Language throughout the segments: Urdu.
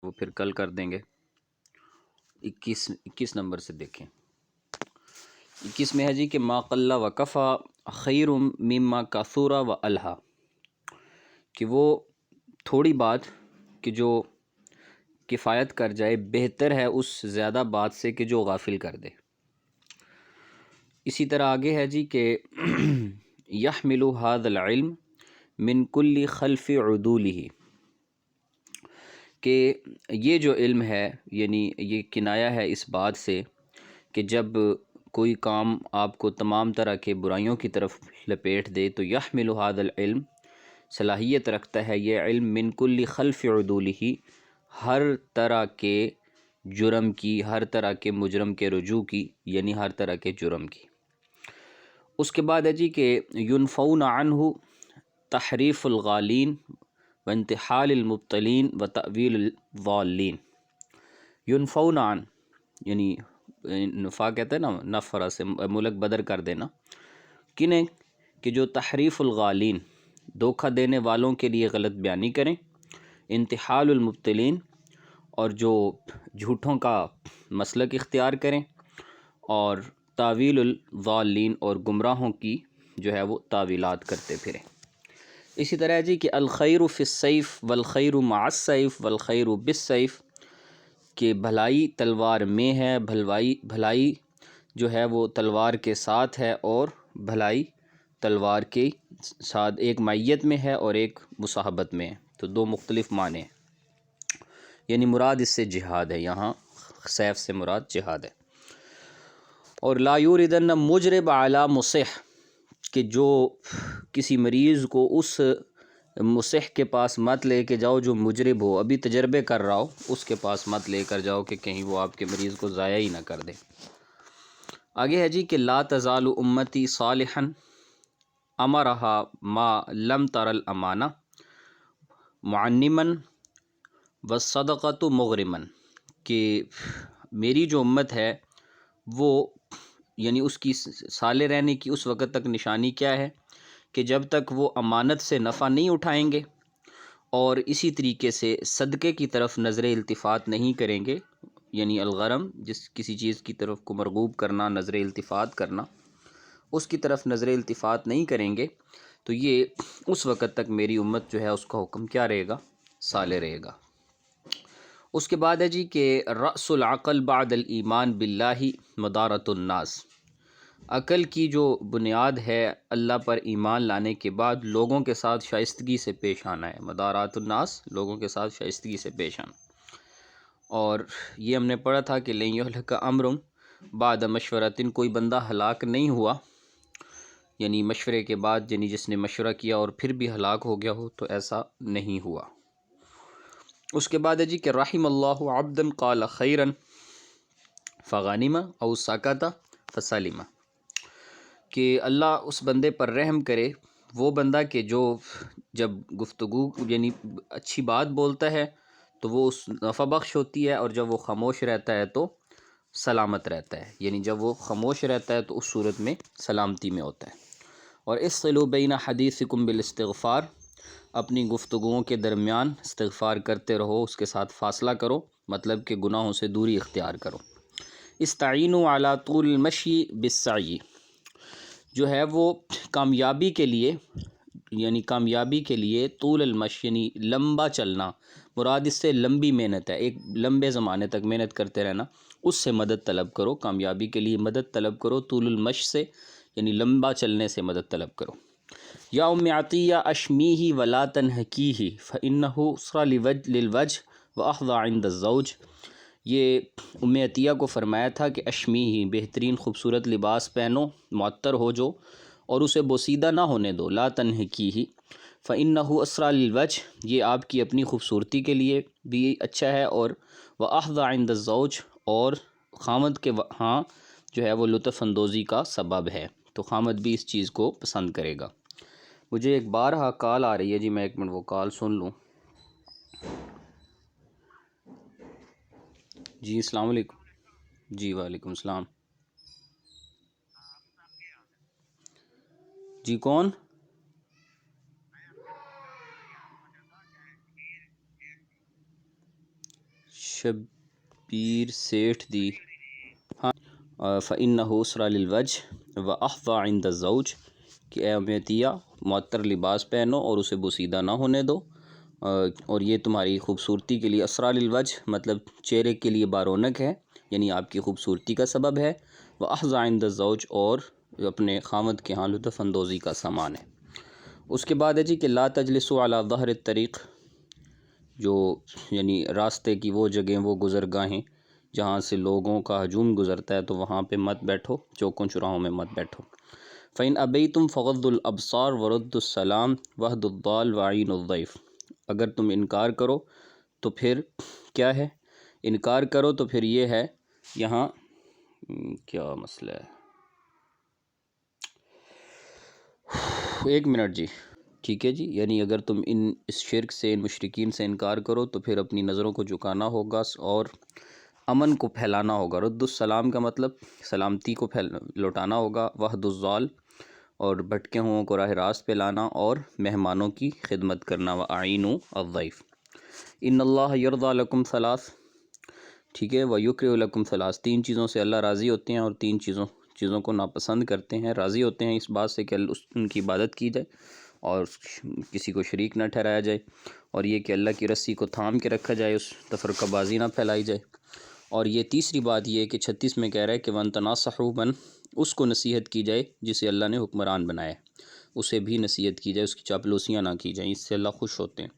وہ پھر کل کر دیں گے۔ 21 نمبر سے دیکھیں۔ 21 میں ہے جی کہ ما قل و کفا خیر مما کثر و الہا، کہ وہ تھوڑی بات کہ جو کفایت کر جائے بہتر ہے اس زیادہ بات سے کہ جو غافل کر دے۔ اسی طرح آگے ہے جی کہ یحمل ھذا العلم من کل خلف عدولہ، کہ یہ جو علم ہے یعنی یہ کنایہ ہے اس بات سے کہ جب کوئی کام آپ کو تمام طرح کے برائیوں کی طرف لپیٹ دے تو یحمل ھذا العلم صلاحیت رکھتا ہے یہ علم من کل خلف عدولہ، ہر طرح کے جرم کی، ہر طرح کے مجرم کے رجوع کی، یعنی ہر طرح کے جرم کی۔ اس کے بعد ہے جی کہ ینفون عنہ تحریف الغالین وانتحال المبتلین وتأویل الضالین۔ ینفون عن یعنی نفا کہتے ہیں نا، نفرہ سے ملک بدر کر دینا، کنہیں کہ جو تحریف الغالین دھوکہ دینے والوں کے لیے غلط بیانی کریں، انتحال المبتلین اور جو جھوٹوں کا مسلک اختیار کریں، اور تاویل الضالین اور گمراہوں کی جو ہے وہ تعویلات کرتے پھریں۔ اسی طرح ہے جی کہ الخیر فی السیف والخیر مع السیف والخیر بالسیف، کہ بھلائی تلوار میں ہے، بھلائی جو ہے وہ تلوار کے ساتھ ہے، اور بھلائی تلوار کے ساتھ ایک معیت میں ہے اور ایک مصاحبت میں ہے، تو دو مختلف معنی ہیں۔ یعنی مراد اس سے جہاد ہے، یہاں سیف سے مراد جہاد ہے۔ اور لا یوردن مجرب علی مصح، کہ جو کسی مریض کو اس مصح کے پاس مت لے کے جاؤ جو مجرب ہو، ابھی تجربے کر رہا ہو، اس کے پاس مت لے کر جاؤ کہ کہیں وہ آپ کے مریض کو ضائع ہی نہ کر دے۔ آگے ہے جی کہ لا تزال امتی صالحا امرہا ما لم تر الامانہ معنمن والصدقۃ مغرمن، کہ میری جو امت ہے وہ یعنی اس کی صالح رہنے کی اس وقت تک نشانی کیا ہے کہ جب تک وہ امانت سے نفع نہیں اٹھائیں گے اور اسی طریقے سے صدقے کی طرف نظر التفات نہیں کریں گے، یعنی الغرم جس کسی چیز کی طرف کو مرغوب کرنا، نظر التفات کرنا، اس کی طرف نظر التفات نہیں کریں گے تو یہ اس وقت تک میری امت جو ہے اس کا حکم کیا رہے گا؟ صالح رہے گا۔ اس کے بعد ہے جی کہ رأس العقل بعد الایمان باللہ مدارۃ الناس، عقل کی جو بنیاد ہے اللہ پر ایمان لانے کے بعد لوگوں کے ساتھ شائستگی سے پیش آنا ہے، مدارات الناس لوگوں کے ساتھ شائستگی سے پیش آنا۔ اور یہ ہم نے پڑھا تھا کہ لن یہلک امر بعد مشورۃ، کوئی بندہ ہلاک نہیں ہوا یعنی مشورے کے بعد، یعنی جس نے مشورہ کیا اور پھر بھی ہلاک ہو گیا ہو، تو ایسا نہیں ہوا۔ اس کے بعد ہے جی کہ رحم اللہ عبدا قال خیرا فغنم او سکت فسلم، کہ اللہ اس بندے پر رحم کرے، وہ بندہ کہ جو جب گفتگو یعنی اچھی بات بولتا ہے تو وہ اس نفع بخش ہوتی ہے، اور جب وہ خاموش رہتا ہے تو سلامت رہتا ہے، یعنی جب وہ خاموش رہتا ہے تو اس صورت میں سلامتی میں ہوتا ہے۔ اور اصلوا بین حدیثکم بالاستغفار، اپنی گفتگوؤں کے درمیان استغفار کرتے رہو، اس کے ساتھ فاصلہ کرو، مطلب کہ گناہوں سے دوری اختیار کرو۔ استعینوا علی طول المشی بالسعی، جو ہے وہ کامیابی کے لیے، یعنی کامیابی کے لیے طول المشی یعنی لمبا چلنا، مراد اس سے لمبی محنت ہے، ایک لمبے زمانے تک محنت کرتے رہنا، اس سے مدد طلب کرو، کامیابی کے لیے مدد طلب کرو، طول المشی سے یعنی لمبا چلنے سے مدد طلب کرو۔ یا ام عطیہ اشمیہ ولا تنہکیہ فانہ اسرا للوجہ واحظى عند الزوج، یہ ام عطیہ کو فرمایا تھا کہ اشمیہ بہترین خوبصورت لباس پہنو، معطر ہو جو، اور اسے بوسیدہ نہ ہونے دو، لا تنہکیہ فانہ اسرا للوجہ، یہ آپ کی اپنی خوبصورتی کے لیے بھی اچھا ہے، اور واحظى عند الزوج، اور خامد کے ہاں جو ہے وہ لطف اندوزی کا سبب ہے، تو خامد بھی اس چیز کو پسند کرے گا۔ مجھے ایک بارہا کال آ رہی ہے جی، میں ایک منٹ وہ کال سن لوں۔ جی السلام علیکم۔ جی وعلیکم السلام۔ جی کون؟ شبیر سیٹھ دی ہاں فَإِنَّهُ أُسْرَ لِلْوَجْهِ وَأَحْظَى عِنْدَ الزَّوْجِ کہ اے امیتیہ معطر لباس پہنو اور اسے بوسیدہ نہ ہونے دو، اور یہ تمہاری خوبصورتی کے لیے اسرا للوجہ مطلب چہرے کے لیے بارونق ہے، یعنی آپ کی خوبصورتی کا سبب ہے، وَأَحْظَى عِنْدَ الزَّوْجِ اور اپنے خامد کے ہاں لطف اندوزی کا سامان ہے۔ اس کے بعد ہے جی کہ لا تجلسوا علی ظہر الطریق، جو یعنی راستے کی وہ جگہیں، وہ گزرگاہیں جہاں سے لوگوں کا ہجوم گزرتا ہے، تو وہاں پہ مت بیٹھو، چوکوں چراہوں میں مت بیٹھو۔ فَإِنْ أَبَيْتُمْ فَغَضُّوا الْأَبْصَارَ وَرُدُّوا السَّلَامَ وَاهْدُوا الضَّالَ وَأَعِينُوا الضَّيْفَ، اگر تم انکار کرو تو پھر کیا ہے؟ انکار کرو تو پھر یہ ہے، یہاں کیا مسئلہ ہے، ایک منٹ جی، ٹھیک ہے جی، یعنی اگر تم اس شرک سے، ان مشرکین سے انکار کرو تو پھر اپنی نظروں کو جھکانا ہوگا اور امن کو پھیلانا ہوگا۔ رد السلام کا مطلب سلامتی کو لوٹانا ہوگا، وحد الضال اور بھٹکے ہوں کو راہ راست پہ لانا، اور مہمانوں کی خدمت کرنا، وَأَعِينُوا الضَّيْفَ۔ ان اللہ یرضیٰ لکم ثلاث، ٹھیک ہے، وَيُكْرِهُ لَكُمْ ثلاث، تین چیزوں سے اللہ راضی ہوتے ہیں اور تین چیزوں کو ناپسند کرتے ہیں۔ راضی ہوتے ہیں اس بات سے کہ ان کی عبادت کی جائے اور کسی کو شریک نہ ٹھہرایا جائے، اور یہ کہ اللہ کی رسی کو تھام کے رکھا جائے، اس تفرقہ بازی نہ پھیلائی جائے، اور یہ تیسری بات یہ ہے کہ 36 میں کہہ رہا ہے کہ وَأَن تَنَاصَحُوا مَن، اس کو نصیحت کی جائے جسے اللہ نے حکمران بنایا ہے، اسے بھی نصیحت کی جائے، اس کی چاپلوسیاں نہ کی جائیں، اس سے اللہ خوش ہوتے ہیں۔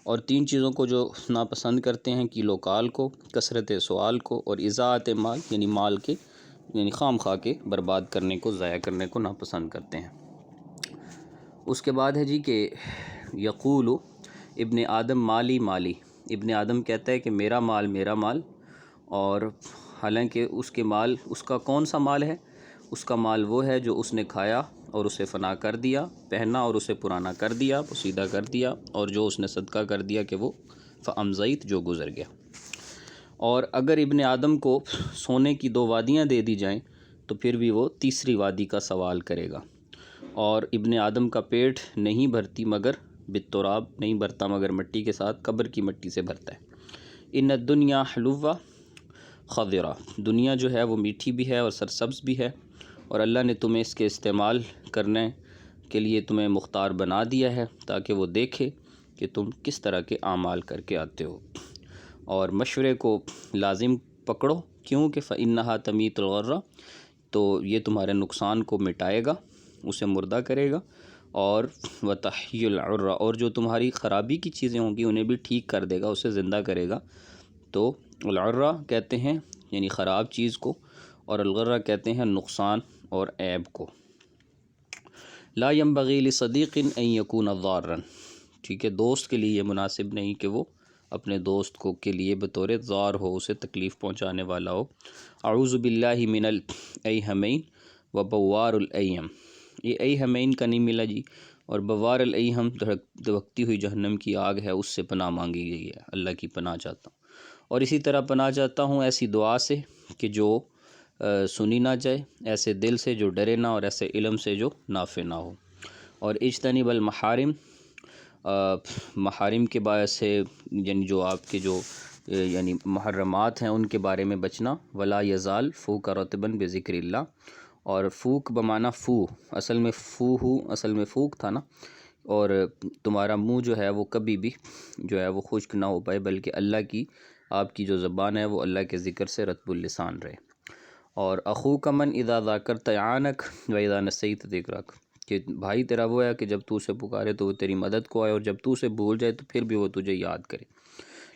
اور تین چیزوں کو جو ناپسند کرتے ہیں، کیل و کال کو، کثرت سوال کو، اور اضاعت مال یعنی مال کے یعنی خام خواہ کے برباد کرنے کو، ضائع کرنے کو ناپسند کرتے ہیں۔ اس کے بعد ہے جی کہ یقول ابن آدم مالی مالی، ابن آدم کہتا ہے کہ میرا مال، اور حالانکہ اس کے مال، اس کا کون سا مال ہے؟ اس کا مال وہ ہے جو اس نے کھایا اور اسے فنا کر دیا، پہنا اور اسے پرانا کر دیا، پوسیدہ کر دیا، اور جو اس نے صدقہ کر دیا کہ وہ فَأَمْضَيْتُ جو گزر گیا۔ اور اگر ابن آدم کو سونے کی 2 وادیاں دے دی جائیں تو پھر بھی وہ تیسری وادی کا سوال کرے گا، اور ابن آدم کا پیٹ نہیں بھرتی مگر بالتراب، نہیں بھرتا مگر مٹی کے ساتھ، قبر کی مٹی سے بھرتا ہے۔ ان الدنیا حلوہ خضرہ، دنیا جو ہے وہ میٹھی بھی ہے اور سرسبز بھی ہے، اور اللہ نے تمہیں اس کے استعمال کرنے کے لیے تمہیں مختار بنا دیا ہے تاکہ وہ دیکھے کہ تم کس طرح کے اعمال کر کے آتے ہو، اور مشورے کو لازم پکڑو، کیوں کہ فَإِنَّهَا تَمِيتُ الْغَرَّ، تو یہ تمہارے نقصان کو مٹائے گا، اسے مردہ کرے گا، اور وَتَحْيِي الْعُرَّ، اور جو تمہاری خرابی کی چیزیں ہوں گی انہیں بھی ٹھیک کر دے گا، اسے زندہ کرے گا۔ تو العرہ کہتے ہیں یعنی خراب چیز کو، اور الغرہ کہتے ہیں نقصان اور عیب کو۔ لا ينبغي لصدیق ان یکون ضارا، ٹھیک ہے، دوست کے لیے یہ مناسب نہیں کہ وہ اپنے دوست کو کے لیے بطور ضار ہو، اسے تکلیف پہنچانے والا ہو۔ اعوذ باللہ من الایہمین و بوار الایہم، یہ ایہمین کا نہیں ملا جی، اور بوار الایہم دھڑکتی ہوئی جہنم کی آگ ہے، اس سے پناہ مانگی گئی ہے، اللہ کی پناہ چاہتا ہوں۔ اور اسی طرح پناہ چاہتا ہوں ایسی دعا سے کہ جو سنی نہ جائے، ایسے دل سے جو ڈرے نہ، اور ایسے علم سے جو نافع نہ ہو۔ اور اجتنب المحارم، محارم کے باعث سے یعنی جو آپ کے جو یعنی محرمات ہیں ان کے بارے میں بچنا۔ ولا یزال فوک رطبا بذکر اللہ، اور فوک بمعنی فو، اصل میں اصل میں فوک تھا نا، اور تمہارا منہ جو ہے وہ کبھی بھی جو ہے وہ خشک نہ ہو پائے، بلکہ اللہ کی، آپ کی جو زبان ہے وہ اللہ کے ذکر سے رطب اللسان رہے۔ اور اخوک من اذا ذاکرت یعانک و اذا نسیت ذکرک، کہ بھائی تیرا وہ ہے کہ جب تو اسے پکارے تو وہ تیری مدد کو آئے، اور جب تو اسے بھول جائے تو پھر بھی وہ تجھے یاد کرے۔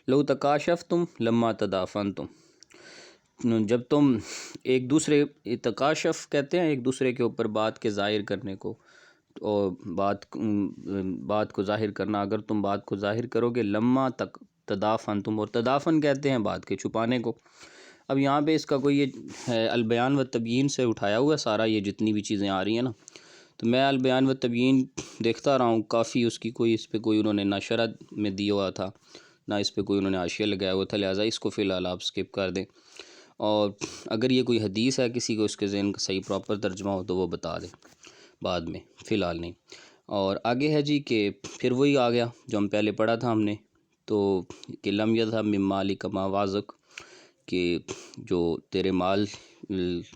لو تکاشفتم لما تدافنتم، جب تم ایک دوسرے، تکاشف کہتے ہیں ایک دوسرے کے اوپر بات کے ظاہر کرنے کو، اور بات کو ظاہر کرنا، اگر تم بات کو ظاہر کرو گے، لما تدافنتم، اور تدافن کہتے ہیں بات کے چھپانے کو۔ اب یہاں پہ اس کا کوئی یہ ہے البیان و تبیین سے اٹھایا ہوا ہے سارا، یہ جتنی بھی چیزیں آ رہی ہیں نا، تو میں البیان و تبیین دیکھتا رہا ہوں، کافی اس کی کوئی، اس پہ کوئی انہوں نے نہ شرح میں دیا ہوا تھا، نہ اس پہ کوئی انہوں نے حاشیہ لگایا ہوا تھا، لہٰذا اس کو فی الحال آپ سکپ کر دیں، اور اگر یہ کوئی حدیث ہے کسی کو اس کے ذہن کا صحیح پراپر ترجمہ ہو تو وہ بتا دیں بعد میں، فی الحال نہیں۔ اور آگے ہے جی کہ پھر وہی آ گیا جو ہم پہلے پڑھا تھا ہم نے تو کہ لم یذھب من مالک ما وعظک، کہ جو تیرے مال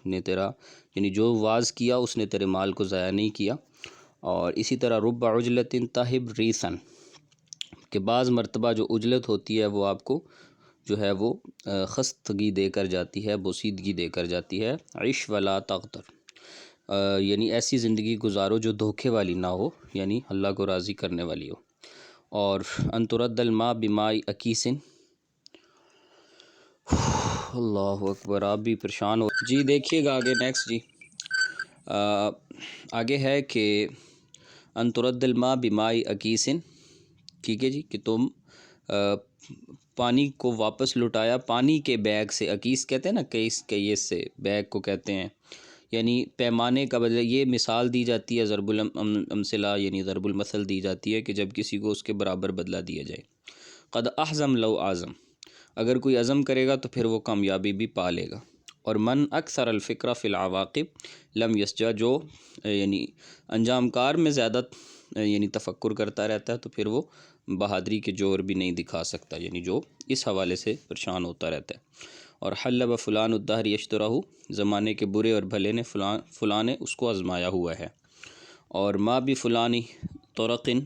نے تیرا یعنی جو واز کیا اس نے تیرے مال کو ضائع نہیں کیا۔ اور اسی طرح رب عجلۃ تہب ریسن، کہ بعض مرتبہ جو عجلت ہوتی ہے وہ آپ کو جو ہے وہ خستگی دے کر جاتی ہے، بوسیدگی دے کر جاتی ہے۔ عش ولا تغتر، یعنی ایسی زندگی گزارو جو دھوکے والی نہ ہو، یعنی اللہ کو راضی کرنے والی ہو۔ اور ان ترد الماء بماء اکیس، اللہ اکبر، آپ بھی پریشان ہو جی۔ دیکھیے گا آگے نیکسٹ جی، آگے ہے کہ ان ترد الماء بماء اکیس، ٹھیک ہے جی، کہ تم پانی کو واپس لٹایا پانی کے بیگ سے۔ اکیس کہتے ہیں نا، کیس سے بیگ کو کہتے ہیں، یعنی پیمانے کا بدلہ۔ یہ مثال دی جاتی ہے، ضرب الامثلہ یعنی ضرب المثل دی جاتی ہے کہ جب کسی کو اس کے برابر بدلہ دیا جائے۔ قد احزم لو اعظم، اگر کوئی عزم کرے گا تو پھر وہ کامیابی بھی پا لے گا۔ اور من اکثر الفکر فی العواقب لم یسجع، جو یعنی انجام کار میں زیادہ یعنی تفکر کرتا رہتا ہے تو پھر وہ بہادری کے جوہر بھی نہیں دکھا سکتا، یعنی جو اس حوالے سے پریشان ہوتا رہتا ہے۔ اور حلب فلان الدہر یشترہ، زمانے کے برے اور بھلے نے فلاں نے اس کو آزمایا ہوا ہے۔ اور ما بھی فلانی طرقن،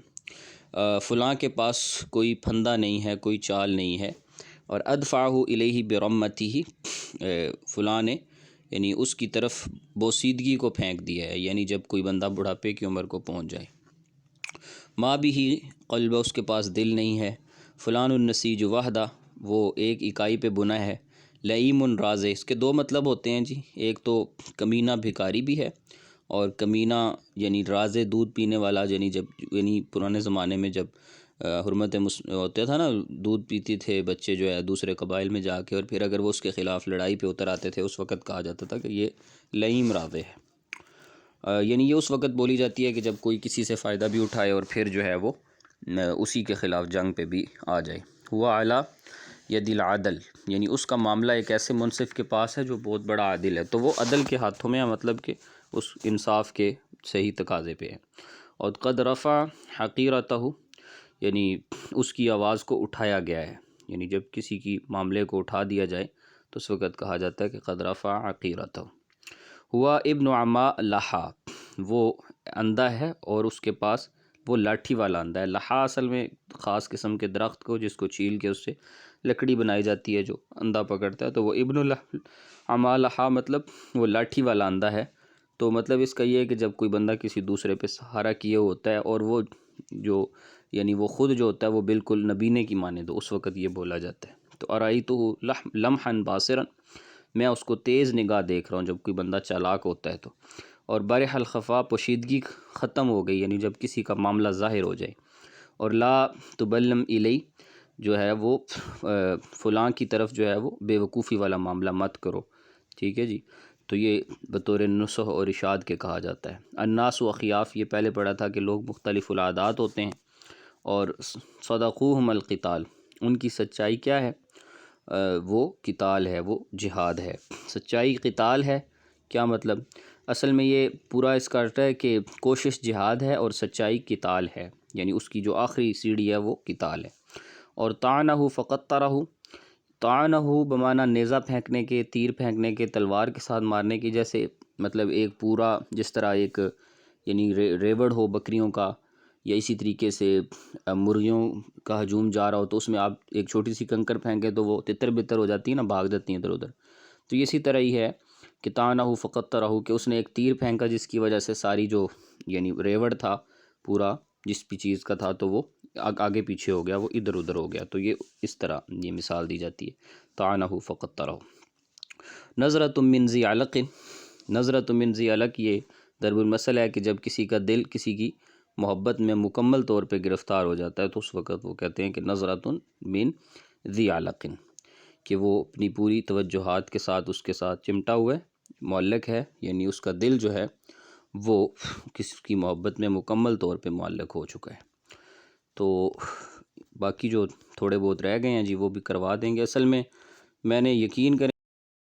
فلاں کے پاس کوئی پھندہ نہیں ہے، کوئی چال نہیں ہے۔ اور ادفعہ الیہ برمتہ، فلاں نے یعنی اس کی طرف بوسیدگی کو پھینک دیا ہے، یعنی جب کوئی بندہ بڑھاپے کی عمر کو پہنچ جائے۔ ما بھی قلب، اس کے پاس دل نہیں ہے۔ فلان النسیج وحدہ، وہ ایک اکائی پہ بنا ہے۔ لئیم راز، اس کے دو مطلب ہوتے ہیں جی، ایک تو کمینہ بھکاری بھی ہے، اور کمینہ یعنی راز دودھ پینے والا، یعنی پرانے زمانے میں جب حرمت ہوتا تھا نا، دودھ پیتی تھے بچے جو ہے دوسرے قبائل میں جا کے، اور پھر اگر وہ اس کے خلاف لڑائی پہ اتر آتے تھے، اس وقت کہا جاتا تھا کہ یہ لئیم راوے ہے۔ یعنی یہ اس وقت بولی جاتی ہے کہ جب کوئی کسی سے فائدہ بھی اٹھائے اور پھر جو ہے وہ اسی کے خلاف جنگ پہ بھی آ جائے۔ ہوا اعلیٰ ید العدل، یعنی اس کا معاملہ ایک ایسے منصف کے پاس ہے جو بہت بڑا عادل ہے، تو وہ عدل کے ہاتھوں میں ہے، مطلب کہ اس انصاف کے صحیح تقاضے پہ ہے۔ اور قد رفع حقیرتہ، یعنی اس کی آواز کو اٹھایا گیا ہے، یعنی جب کسی کی معاملے کو اٹھا دیا جائے تو اس وقت کہا جاتا ہے کہ قد رفع حقیرتہ۔ ہوا ابن عماء لحا، وہ اندھا ہے اور اس کے پاس وہ لاٹھی والا اندھا ہے۔ لحا اصل میں خاص قسم کے درخت کو جس کو چھیل کے اس سے لکڑی بنائی جاتی ہے جو اندھا پکڑتا ہے، تو وہ ابن عماء لحا مطلب وہ لاٹھی والا اندھا ہے۔ تو مطلب اس کا یہ ہے کہ جب کوئی بندہ کسی دوسرے پہ سہارا کیے ہوتا ہے اور وہ جو یعنی وہ خود جو ہوتا ہے وہ بالکل نبینے کی مانے، تو اس وقت یہ بولا جاتا ہے۔ تو ارائیتہ لمحا باصرا، میں اس کو تیز نگاہ دیکھ رہا ہوں جب کوئی بندہ چالاک ہوتا ہے تو۔ اور برح الخفا، پوشیدگی ختم ہو گئی، یعنی جب کسی کا معاملہ ظاہر ہو جائے۔ اور لا تبلم الی، جو ہے وہ فلاں کی طرف جو ہے وہ بے وقوفی والا معاملہ مت کرو، ٹھیک ہے جی۔ تو یہ بطور نصح اور ارشاد کے کہا جاتا ہے۔ الناس و اخیاف، یہ پہلے پڑھا تھا کہ لوگ مختلف العادات ہوتے ہیں۔ اور صدقوہم القتال، ان کی سچائی کیا ہے؟ وہ قتال ہے، وہ جہاد ہے۔ سچائی قتال ہے، کیا مطلب؟ اصل میں یہ پورا اس کا ہے کہ کوشش جہاد ہے اور سچائی قتال ہے، یعنی اس کی جو آخری سیڑھی ہے وہ قتال ہے۔ اور طعنہ فقطرہ، طعنہ بمعنی نیزہ پھینکنے کے، تیر پھینکنے کے، تلوار کے ساتھ مارنے کی، جیسے مطلب ایک پورا جس طرح ایک یعنی ریوڑ ہو بکریوں کا، یا اسی طریقے سے مرغیوں کا ہجوم جا رہا ہو تو اس میں آپ ایک چھوٹی سی کنکر پھینکیں تو وہ تتر بتر ہو جاتی ہے نا، بھاگ جاتی ہیں ادھر ادھر۔ تو اسی طرح ہی ہے کہ طعنہ فقطرہ، کہ اس نے ایک تیر پھینکا جس کی وجہ سے ساری جو یعنی ریوڑ تھا پورا جس بھی چیز کا تھا تو وہ آگے پیچھے ہو گیا، وہ ادھر ادھر ہو گیا۔ تو یہ اس طرح یہ مثال دی جاتی ہے، طعنہ فقطرہ۔ نظرۃ من ذی علق، نظرۃ من ذی علق یہ ضرب المثل ہے کہ جب کسی کا دل کسی کی محبت میں مکمل طور پہ گرفتار ہو جاتا ہے تو اس وقت وہ کہتے ہیں کہ نظرۃ من ذی علق، کہ وہ اپنی پوری توجہات کے ساتھ اس کے ساتھ چمٹا ہوا ہے، معلق ہے، یعنی اس کا دل جو ہے وہ کسی کی محبت میں مکمل طور پہ معلق ہو چکا ہے۔ تو باقی جو تھوڑے بہت رہ گئے ہیں جی وہ بھی کروا دیں گے۔ اصل میں نے یقین کریں